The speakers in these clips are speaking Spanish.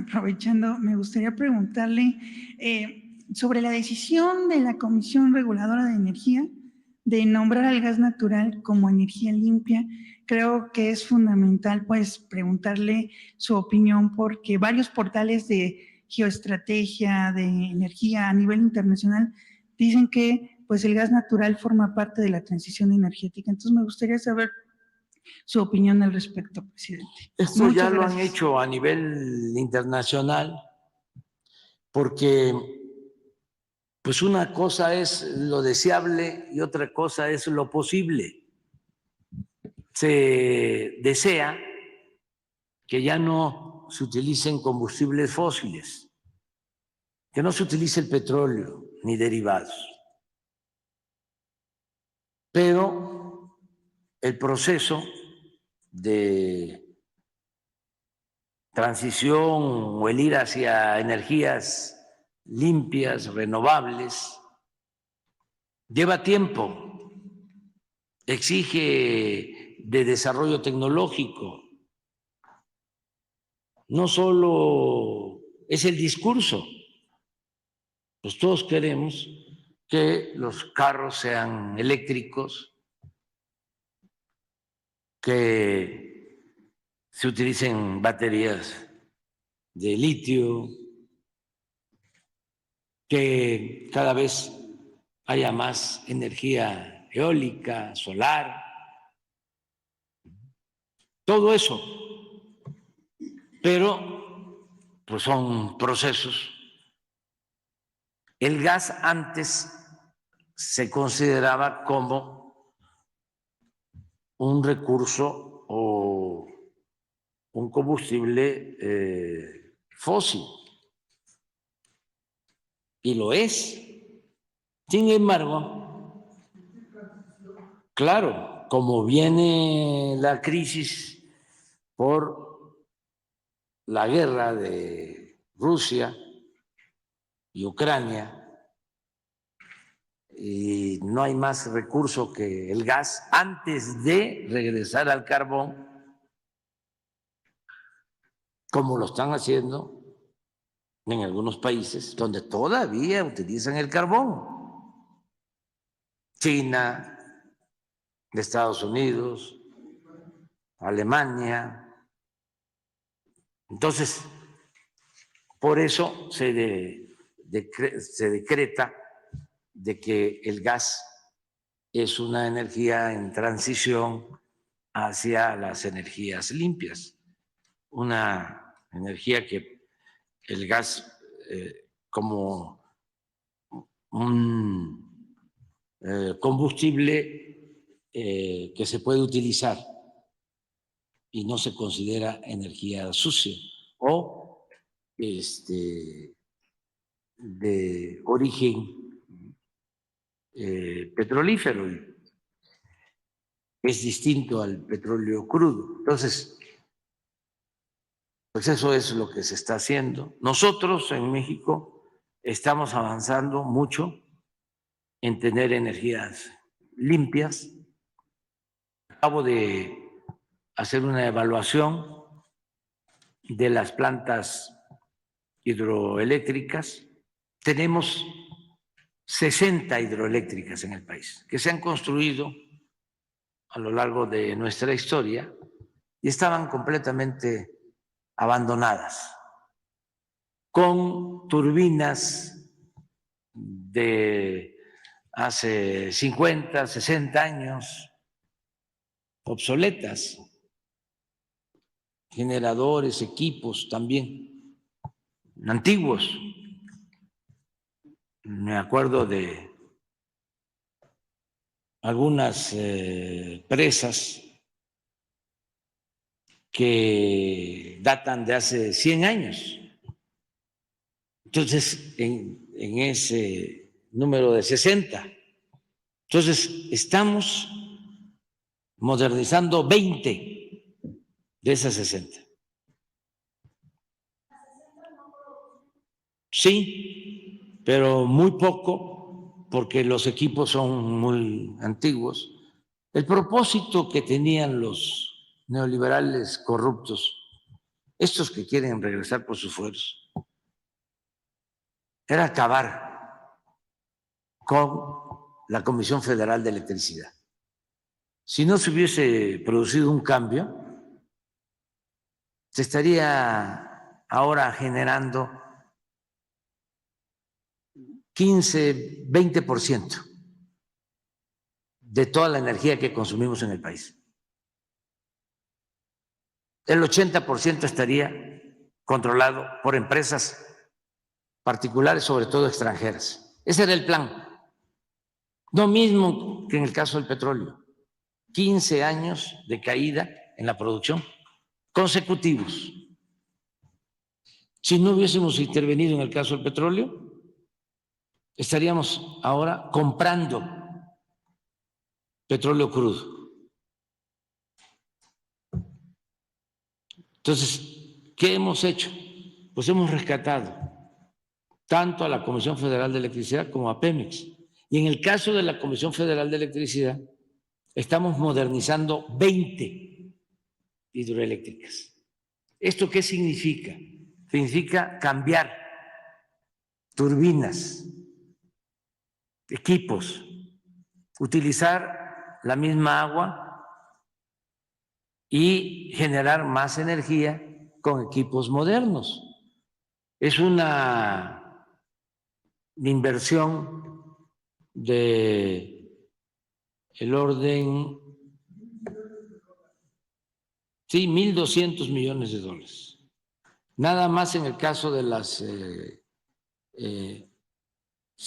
aprovechando, me gustaría preguntarle sobre la decisión de la Comisión Reguladora de Energía de nombrar al gas natural como energía limpia. Creo que es fundamental, pues, preguntarle su opinión, porque varios portales de geoestrategia, de energía a nivel internacional, dicen que, pues, el gas natural forma parte de la transición energética. Entonces, me gustaría saber su opinión al respecto, presidente. Esto ya lo han hecho a nivel internacional, porque pues una cosa es lo deseable y otra cosa es lo posible. Se desea que ya no se utilicen combustibles fósiles, que no se utilice el petróleo ni derivados. Pero el proceso de transición o el ir hacia energías limpias, renovables, lleva tiempo, exige de desarrollo tecnológico. No solo es el discurso, pues todos queremos que los carros sean eléctricos, que se utilicen baterías de litio, que cada vez haya más energía eólica, solar, todo eso. Pero pues son procesos. El gas antes se consideraba como un recurso o un combustible fósil, y lo es. Sin embargo, claro, como viene la crisis por la guerra de Rusia y Ucrania, y no hay más recurso que el gas antes de regresar al carbón, como lo están haciendo en algunos países donde todavía utilizan el carbón. China, Estados Unidos, Alemania. Entonces, por eso se decreta de que el gas es una energía en transición hacia las energías limpias, una energía que el gas como un combustible que se puede utilizar y no se considera energía sucia o de origen petrolífero. Es distinto al petróleo crudo. Entonces, pues eso es lo que se está haciendo. Nosotros en México estamos avanzando mucho en tener energías limpias. Acabo de hacer una evaluación de las plantas hidroeléctricas. Tenemos 60 hidroeléctricas en el país que se han construido a lo largo de nuestra historia y estaban completamente abandonadas, con turbinas de hace 50, 60 años, obsoletas, generadores, equipos también antiguos. Me acuerdo de algunas presas que datan de hace 100 años. Entonces, en ese número de 60. Entonces, estamos modernizando 20 de esas 60. Sí, pero muy poco, porque los equipos son muy antiguos. El propósito que tenían los neoliberales corruptos estos que quieren regresar por sus fueros, era acabar con la Comisión Federal de Electricidad. Si no se hubiese producido un cambio, se estaría ahora generando 15, 20% de toda la energía que consumimos en el país. El 80% estaría controlado por empresas particulares, sobre todo extranjeras. Ese era el plan. Lo mismo que en el caso del petróleo. 15 años de caída en la producción consecutivos. Si no hubiésemos intervenido en el caso del petróleo, estaríamos ahora comprando petróleo crudo. Entonces, ¿qué hemos hecho? Pues hemos rescatado tanto a la Comisión Federal de Electricidad como a Pemex. Y en el caso de la Comisión Federal de Electricidad, estamos modernizando 20 hidroeléctricas. ¿Esto qué significa? Significa cambiar turbinas, equipos, utilizar la misma agua y generar más energía con equipos modernos. Es una inversión de el orden, sí, 1.200 millones de dólares. Nada más en el caso de las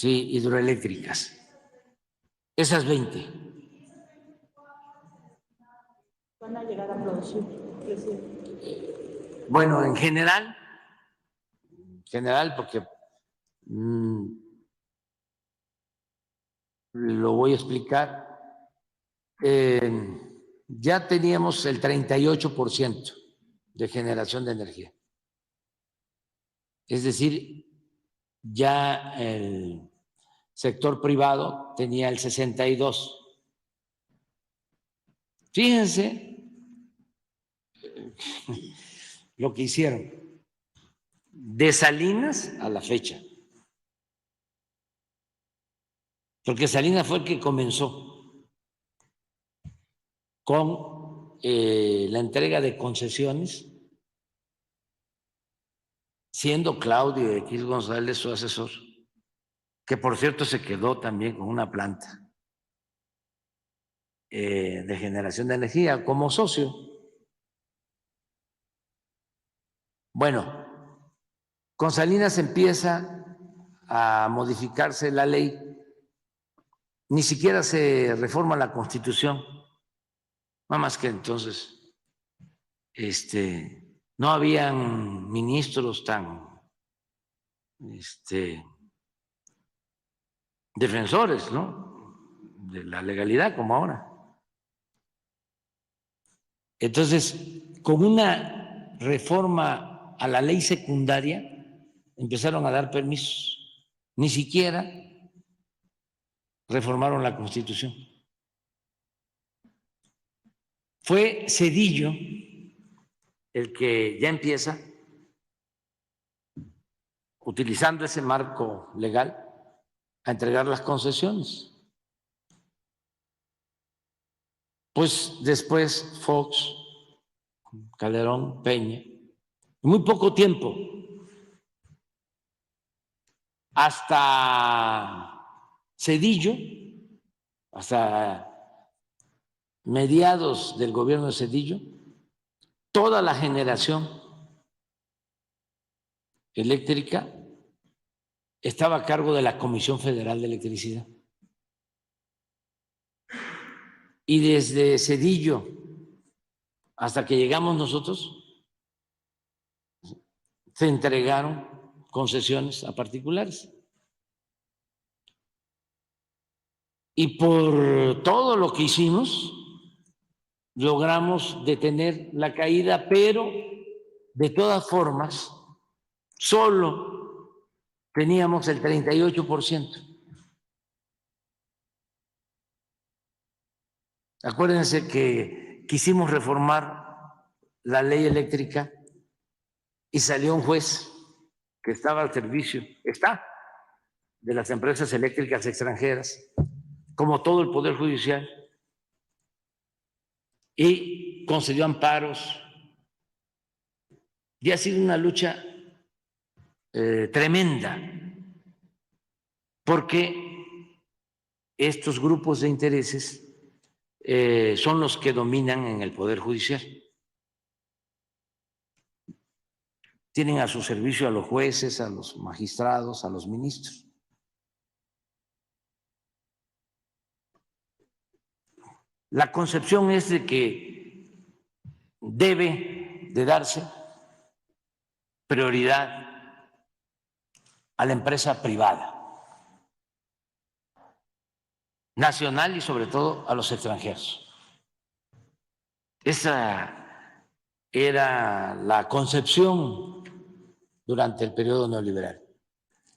hidroeléctricas. Esas 20. ¿Van a llegar a producir, presidente? Bueno, en general, porque lo voy a explicar, ya teníamos el 38% de generación de energía. Es decir, ya el sector privado tenía el 62%. Fíjense lo que hicieron de Salinas a la fecha. Porque Salinas fue el que comenzó con la entrega de concesiones, siendo Claudio X González su asesor, que por cierto se quedó también con una planta de generación de energía como socio. Bueno, con Salinas empieza a modificarse la ley, ni siquiera se reforma la Constitución, nada más que entonces no habían ministros tan defensores, ¿no?, de la legalidad como ahora. Entonces, con una reforma a la ley secundaria, empezaron a dar permisos. Ni siquiera reformaron la Constitución. Fue Zedillo el que ya empieza, utilizando ese marco legal, a entregar las concesiones. Pues después Fox, Calderón, Peña, en muy poco tiempo, hasta Zedillo, hasta mediados del gobierno de Zedillo, toda la generación eléctrica estaba a cargo de la Comisión Federal de Electricidad. Y desde Zedillo hasta que llegamos nosotros, se entregaron concesiones a particulares. Y por todo lo que hicimos, logramos detener la caída, pero de todas formas, solo teníamos el 38%. Acuérdense que quisimos reformar la ley eléctrica y salió un juez que estaba al servicio, está, de las empresas eléctricas extranjeras, como todo el Poder Judicial, y concedió amparos. Y ha sido una lucha tremenda, porque estos grupos de intereses son los que dominan en el Poder Judicial. Tienen a su servicio a los jueces, a los magistrados, a los ministros. La concepción es de que debe de darse prioridad a la empresa privada, nacional y sobre todo a los extranjeros. Esa era la concepción durante el periodo neoliberal.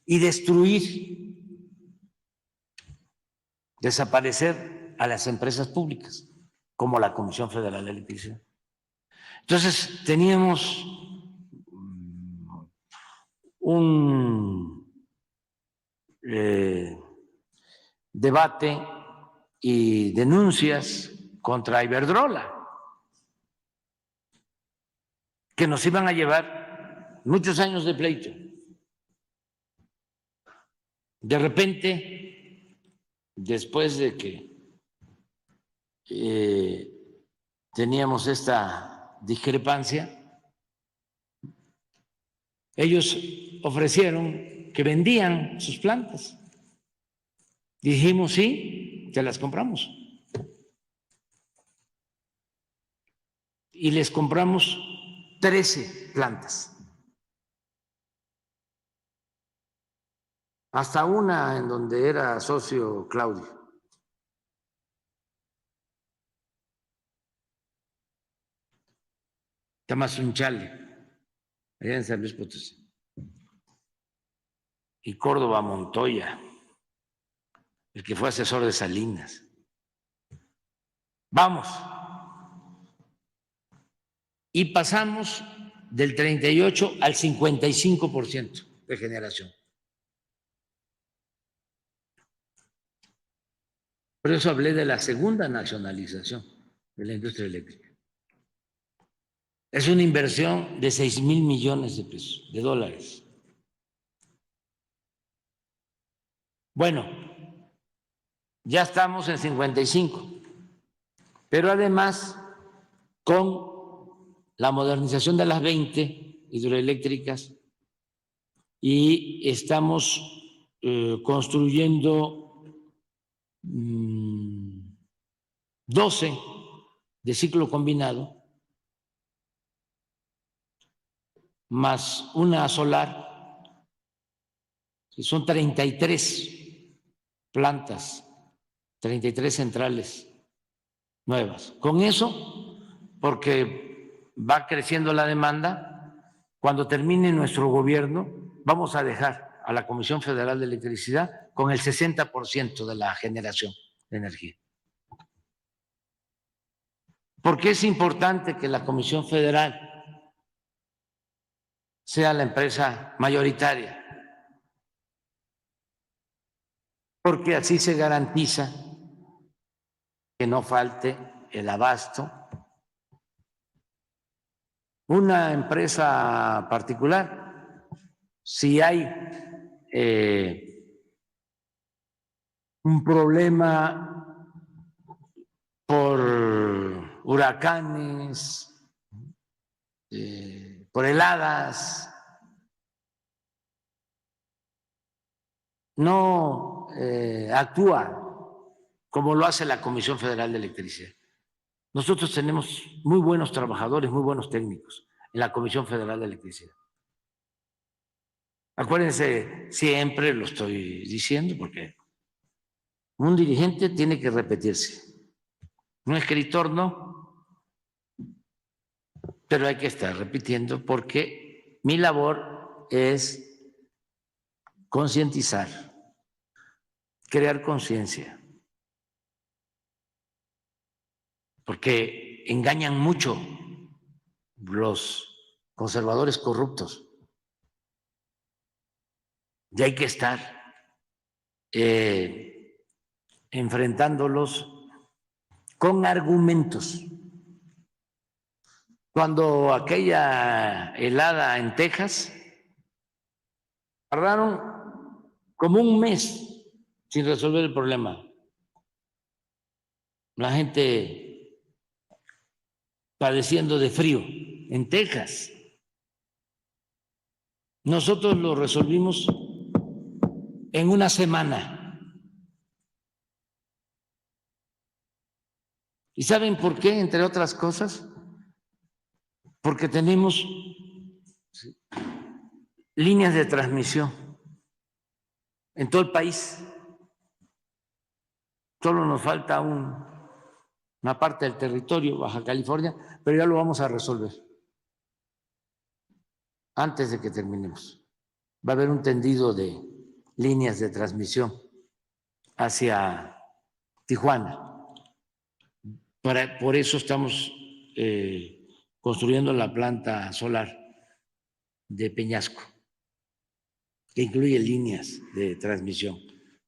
Y destruir, desaparecer a las empresas públicas, como la Comisión Federal de Electricidad. Entonces, teníamos un debate y denuncias contra Iberdrola, que nos iban a llevar muchos años de pleito. De repente, después de que teníamos esta discrepancia, ellos ofrecieron que vendían sus plantas. Dijimos, sí, te las compramos. Y les compramos 13 plantas. Hasta una en donde era socio Claudio. Tamazunchale, allá en San Luis Potosí. Y Córdoba Montoya, el que fue asesor de Salinas. Vamos. Y pasamos del 38 al 55% de generación. Por eso hablé de la segunda nacionalización de la industria eléctrica. Es una inversión de 6,000 millones de pesos, de dólares. Bueno, ya estamos en 55, pero además con la modernización de las 20 hidroeléctricas y estamos construyendo 12 de ciclo combinado, más una solar, son 33 plantas, 33 centrales nuevas. Con eso, porque va creciendo la demanda, cuando termine nuestro gobierno, vamos a dejar a la Comisión Federal de Electricidad con el 60% de la generación de energía. ¿Por qué es importante que la Comisión Federal sea la empresa mayoritaria? Porque así se garantiza que no falte el abasto. Una empresa particular, si hay un problema por huracanes, por heladas, no actúa como lo hace la Comisión Federal de Electricidad. Nosotros tenemos muy buenos trabajadores, muy buenos técnicos en la Comisión Federal de Electricidad. Acuérdense, siempre lo estoy diciendo porque un dirigente tiene que repetirse. Un escritor no, pero hay que estar repitiendo porque mi labor es concientizar, crear conciencia, porque engañan mucho los conservadores corruptos. Y hay que estar enfrentándolos con argumentos. Cuando aquella helada en Texas, tardaron como un mes sin resolver el problema. La gente padeciendo de frío en Texas. Nosotros lo resolvimos en una semana. ¿Y saben por qué? Entre otras cosas, porque tenemos líneas de transmisión en todo el país. Solo nos falta una parte del territorio, Baja California, pero ya lo vamos a resolver antes de que terminemos. Va a haber un tendido de líneas de transmisión hacia Tijuana. Por eso estamos construyendo la planta solar de Peñasco, que incluye líneas de transmisión.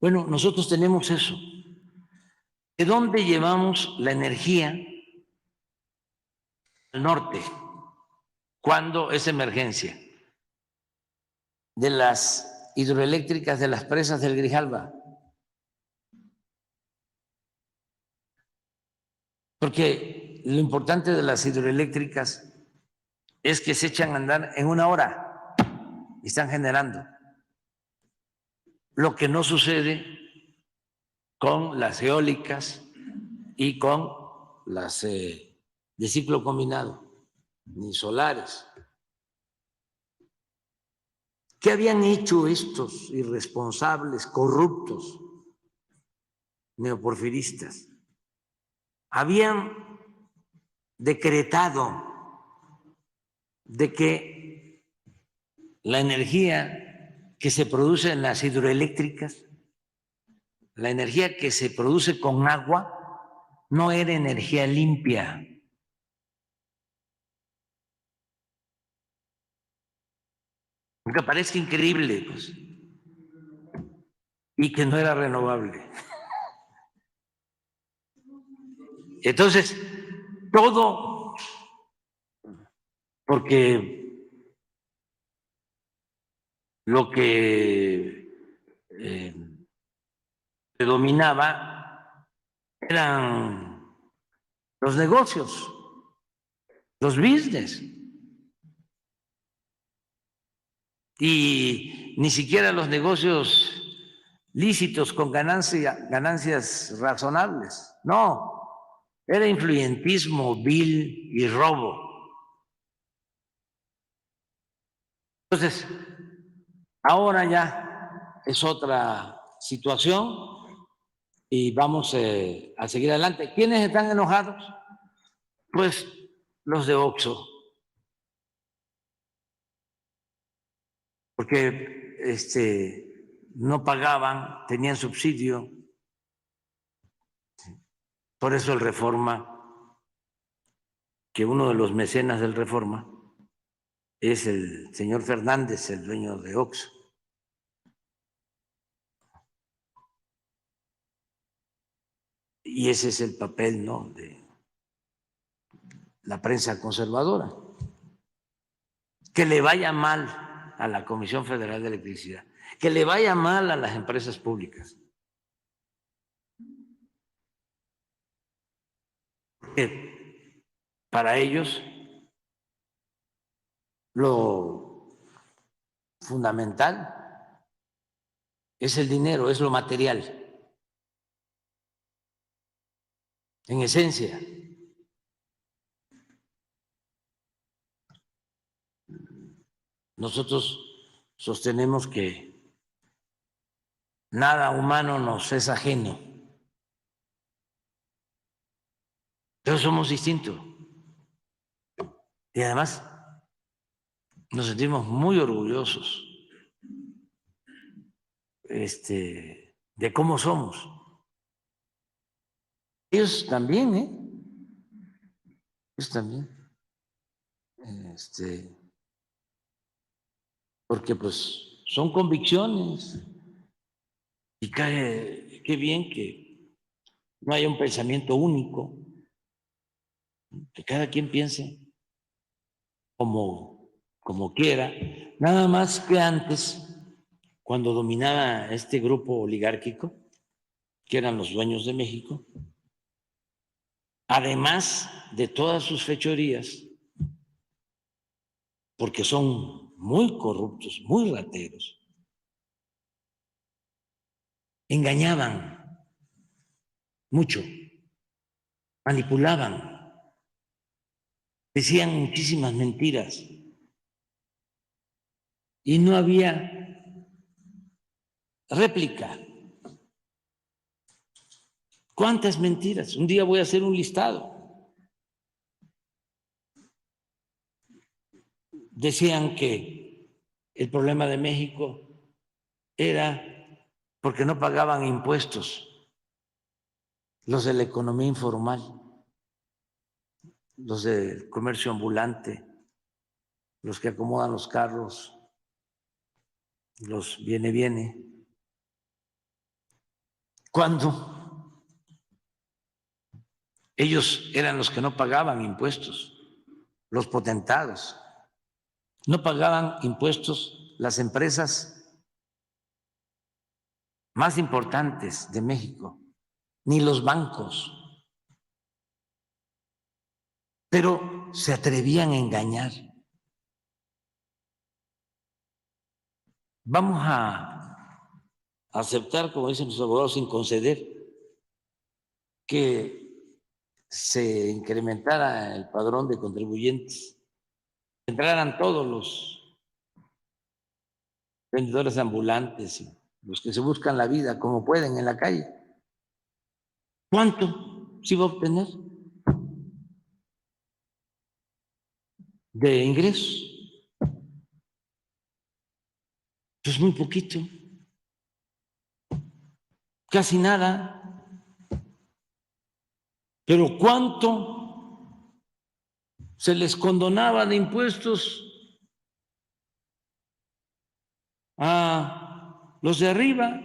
Bueno, nosotros tenemos eso. ¿De dónde llevamos la energía al norte cuando es emergencia? De las hidroeléctricas de las presas del Grijalba. Porque lo importante de las hidroeléctricas es que se echan a andar en una hora y están generando. Lo que no sucede con las eólicas y con las de ciclo combinado, ni solares. ¿Qué habían hecho estos irresponsables, corruptos, neoporfiristas? Habían decretado de que la energía que se produce en las hidroeléctricas, la energía que se produce con agua, no era energía limpia. Aunque parezca increíble, pues, y que no era renovable. Entonces, todo, porque lo que predominaba eran los negocios, los business. Y ni siquiera los negocios lícitos con ganancias razonables. No, era influyentismo, vil y robo. Entonces, ahora ya es otra situación y vamos a seguir adelante. ¿Quiénes están enojados? Pues los de Oxxo. Porque no pagaban, tenían subsidio. Por eso el Reforma, que uno de los mecenas del Reforma es el señor Fernández, el dueño de Oxxo. Y ese es el papel, ¿no?, de la prensa conservadora. Que le vaya mal a la Comisión Federal de Electricidad, que le vaya mal a las empresas públicas. Para ellos lo fundamental es el dinero, es lo material. En esencia, nosotros sostenemos que nada humano nos es ajeno, pero somos distintos. Y además nos sentimos muy orgullosos de cómo somos. Ellos también, ellos también. porque pues son convicciones y qué bien que no haya un pensamiento único, que cada quien piense como quiera, nada más que antes, cuando dominaba este grupo oligárquico, que eran los dueños de México, además de todas sus fechorías, porque son muy corruptos, muy rateros, engañaban mucho, manipulaban, decían muchísimas mentiras y no había réplica. ¿Cuántas mentiras? Un día voy a hacer un listado. Decían que el problema de México era porque no pagaban impuestos los de la economía informal, los del comercio ambulante, los que acomodan los carros, los viene. Cuando ellos eran los que no pagaban impuestos, los potentados, no pagaban impuestos las empresas más importantes de México, ni los bancos, pero se atrevían a engañar. Vamos a aceptar, como dicen los abogados, sin conceder, que se incrementara el padrón de contribuyentes, entraran todos los vendedores ambulantes y los que se buscan la vida como pueden en la calle. ¿Cuánto se iba a obtener de ingresos? Pues muy poquito, casi nada. Pero ¿cuánto se les condonaba de impuestos a los de arriba?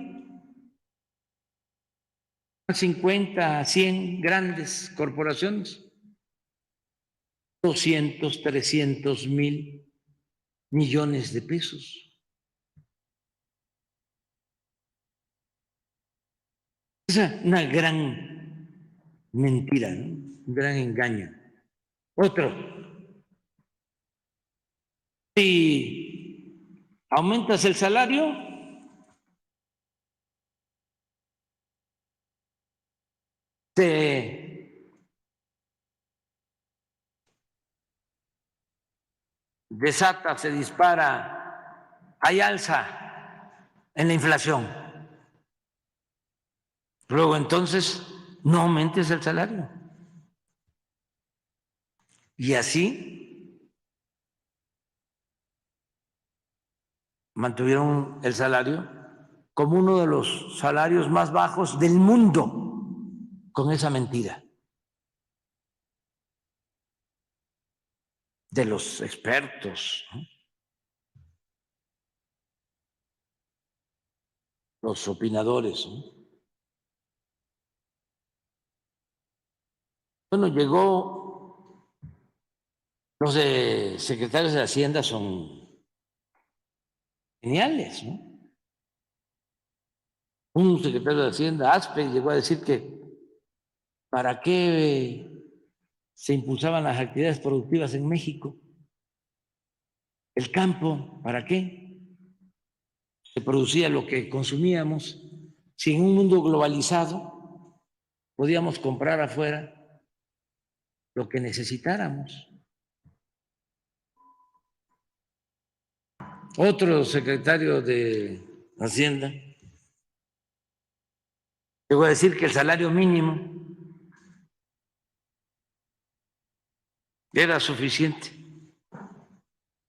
50, 100 grandes corporaciones, 200, 300 mil millones de pesos. Es una gran mentira, ¿no? Un gran engaño. Otro, si aumentas el salario, te desata, se dispara, hay alza en la inflación. Luego entonces no aumentes el salario. Y así mantuvieron el salario como uno de los salarios más bajos del mundo con esa mentira de los expertos, ¿no? Los opinadores, ¿no? Bueno, llegó, los de secretarios de Hacienda son geniales, ¿no? Un secretario de Hacienda, Aspe, llegó a decir que ¿para qué se impulsaban las actividades productivas en México? El campo, ¿para qué? Se producía lo que consumíamos. Si en un mundo globalizado podíamos comprar afuera lo que necesitáramos. Otro secretario de Hacienda llegó a decir que el salario mínimo era suficiente.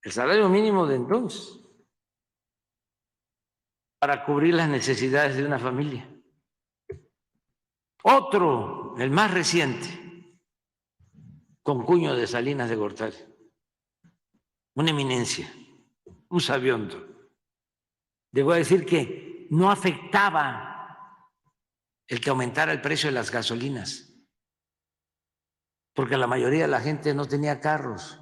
El salario mínimo de entonces para cubrir las necesidades de una familia. Otro, el más reciente, con Cuño de Salinas de Gortari, una eminencia, un sabiondo, llegó a decir que no afectaba el que aumentara el precio de las gasolinas, porque la mayoría de la gente no tenía carros.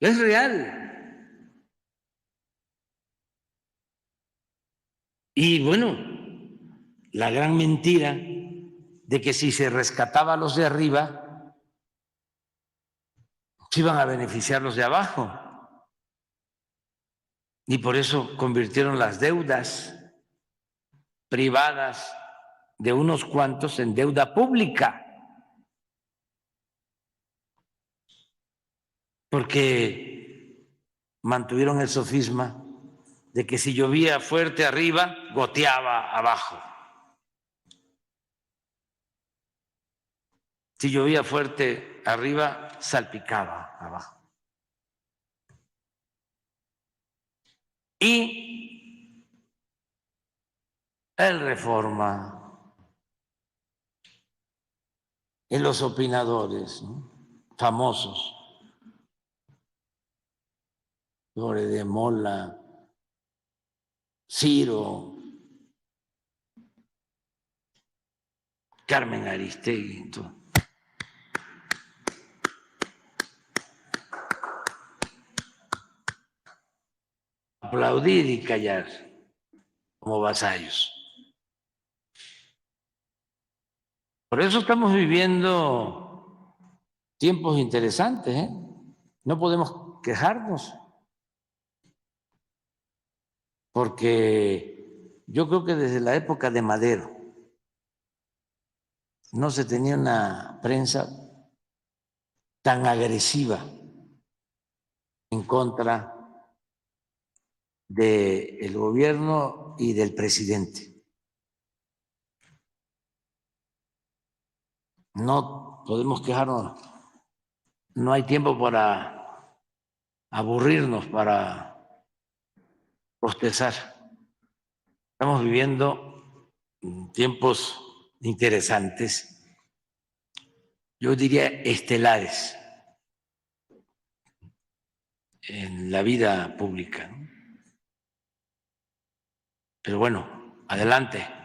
Es real. Y bueno, la gran mentira de que si se rescataba a los de arriba, se iban a beneficiar los de abajo. Y por eso convirtieron las deudas privadas de unos cuantos en deuda pública. Porque mantuvieron el sofisma de que si llovía fuerte arriba, goteaba abajo. Si llovía fuerte arriba, salpicaba abajo. Y el Reforma, y los opinadores, ¿no?, famosos, Lore de Mola, Ciro, Carmen Aristegui, todo. Aplaudir y callar como vasallos. Por eso estamos viviendo tiempos interesantes, ¿eh? No podemos quejarnos, porque yo creo que desde la época de Madero no se tenía una prensa tan agresiva en contra del gobierno y del presidente. No podemos quejarnos, no hay tiempo para aburrirnos, para bostezar. Estamos viviendo tiempos interesantes, yo diría estelares en la vida pública, ¿no? Pero bueno, adelante.